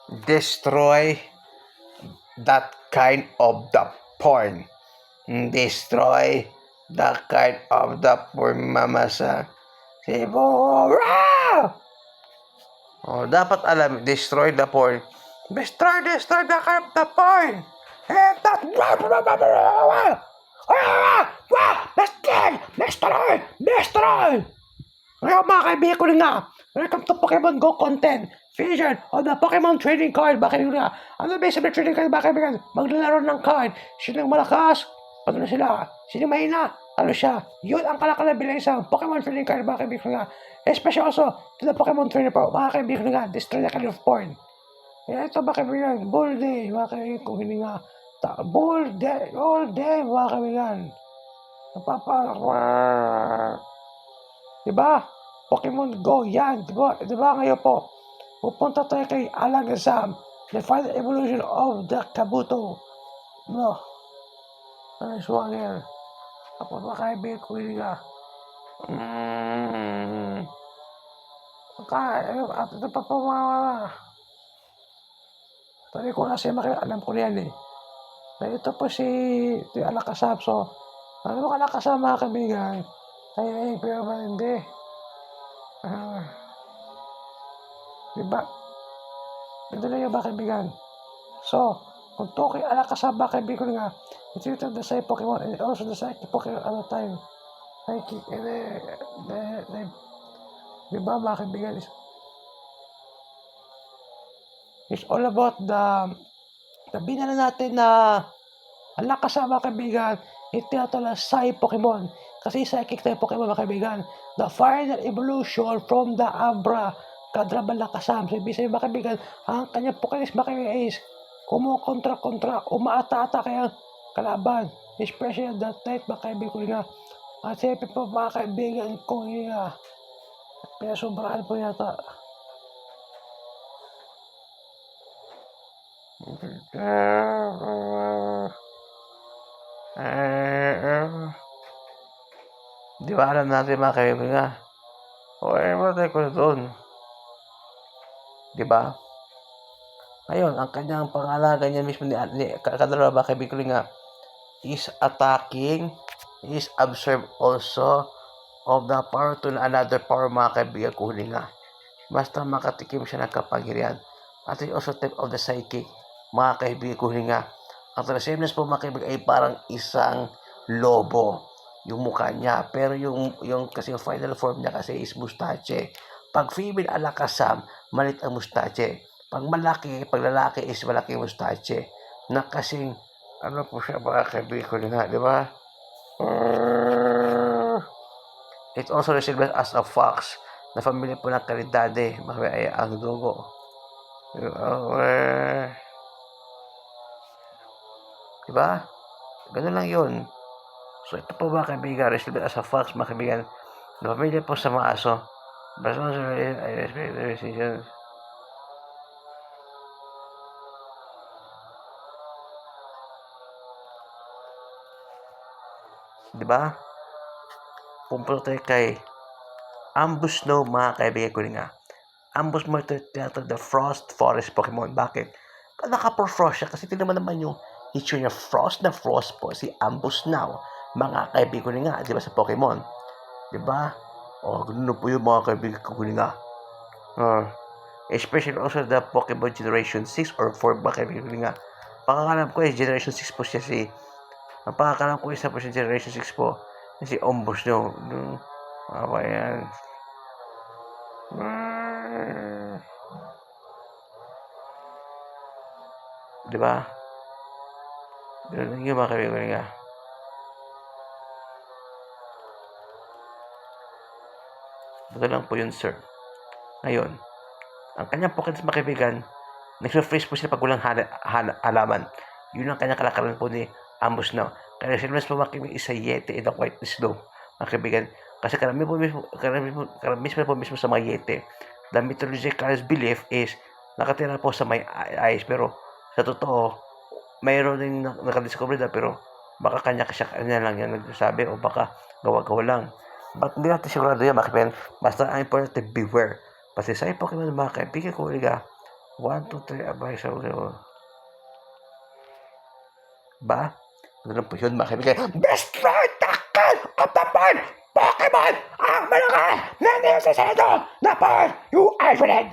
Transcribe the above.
destroy that kind of the porn. Destroy that kind of the porn, mamasa. Sibora! Oh, dapat alam, destroy the porn. Destroy the kind of the porn. And that... Destroy! Ngayon mga kaibigan ko nga, welcome to Pokemon Go content. Featured on the Pokemon Trading Card. Bakit yun nga? Ano ba yung trading card? Bakit kaibigan? Maglalaro ng card. Sinong malakas? Ano na sila? Sinong mahina? Ano siya? Yun ang kalakalabilang isang Pokemon Trading Card. Bakit kaibigan nga? Especially also to the Pokemon Trainer Pro. Mga kaibigan nga, destroy the kind of porn. Kaya ito mga kaibigan, Bull Day. Mga kaibigan kung hindi nga. Bull Day, all day mga kaibigan. Diba? Pokemon Go, yan. Diba ngayon po? Pupunta tayo kay Alakazam, the final evolution of the Kabuto. No. Nice one here. Tapos makaibigan ko yun nga. At ito pa po mga... Tari ko na siya alam ko yan eh. Ito po si Alakazam. So, ano mo Alakazam mga kaibigan? Ay, pero ba hindi? Diba? Ito na yung ba kaibigan? So, kung to kay Alakazam ba kaibigan nga, it's written the same Pokemon and also the same Pokemon at the time. Psychic, diba mga kaibigan? It's all about sabihin na natin na Alakazam mga kaibigan, ito na Psy Pokemon. Kasi psychic type Pokemon mga kaibigan. The final evolution from the Abra Kadra Alakazam. So ibig sabihin mga kaibigan, ang kanyang Pokemon mga kaibigan is kumukontra, umaata-ata kaya kalaban. Especially that type mga kaibigan ko nga. At siyempre po mga kaibigan ko nga. Kaya sobraan po yata. Di ba alam natin mga kaibigan nga? O matay ko doon. Di ba? Ngayon, ang kanyang pangalaga niya mismo ni Kadra mga kaibigan ko nga is attacking, is observe also of the power to another power mga kaibigan ko nga. Basta makatikim siya ng kapangyarihan. At it's also type of the psychic mga kaibigan ko nga. Ang resemblance po mga kaibigan ay parang isang lobo yung mukha niya. Pero yung kasi yung final form niya kasi is mustache. Pag female Alakazam, malit ang mustache. Pag lalaki is malaki yung mustache. Na kasing, ano po siya mga kaibigan ko nga, di ba? It also resembles as a fox na pamilya po ng Caridade. Ay ang dugo. Diba? Ganun lang yun. So ito po mga kaibigan, resembles as a fox mga kaibigan na pamilya po sa mga aso. Basta I respect the decisions. Diba? Pumunta tayo kay Ambusno mga kaibigan ko nga. Ambusno ito tinatawag the Frost Forest Pokemon. Bakit? Naka-frost siya kasi tingnan naman yung issue niya Frost na Frost po si Ambusno mga kaibigan ko nga, di ba sa Pokemon? Di ba? Ganun po yung mga kaibigan ko nga. Especially also the Pokemon Generation 6 or 4 mga kaibigan ko nga. Pakakalam ko Generation 6 po siya ang pakakalam ko isa po siya Generation 6 po si Ambusno. Apa yan? Diba? Ganun yung mga kaibigan nga. Ito lang po yun, sir. Ngayon, ang kanyang Pokédex mga kaibigan, nag-freeze po sila pag walang halaman. Yun ang kanyang kalakaran po ni Ambusno. Kaya silmas po mga kaibigan isa Yeti in the White Snow. Mga kaibigan, kasi karamihan po mismo sa mga Yeti. The mythological belief is nakatira po sa may eyes, pero sa totoo, mayroon din nakadiscover na pero baka kanya lang yan nagsasabi o baka gawa-gawa lang. But hindi natin sigurado yan mga kaibigan. Basta ang important beware. Kasi sa Pokemon mga kaibigan ko 1, 2, 3 advisor level. Ba? Ganun po yun mga kaibigan. Destroy tackle of the point Pokemon ang malaki na nilsasedo na part you isolate.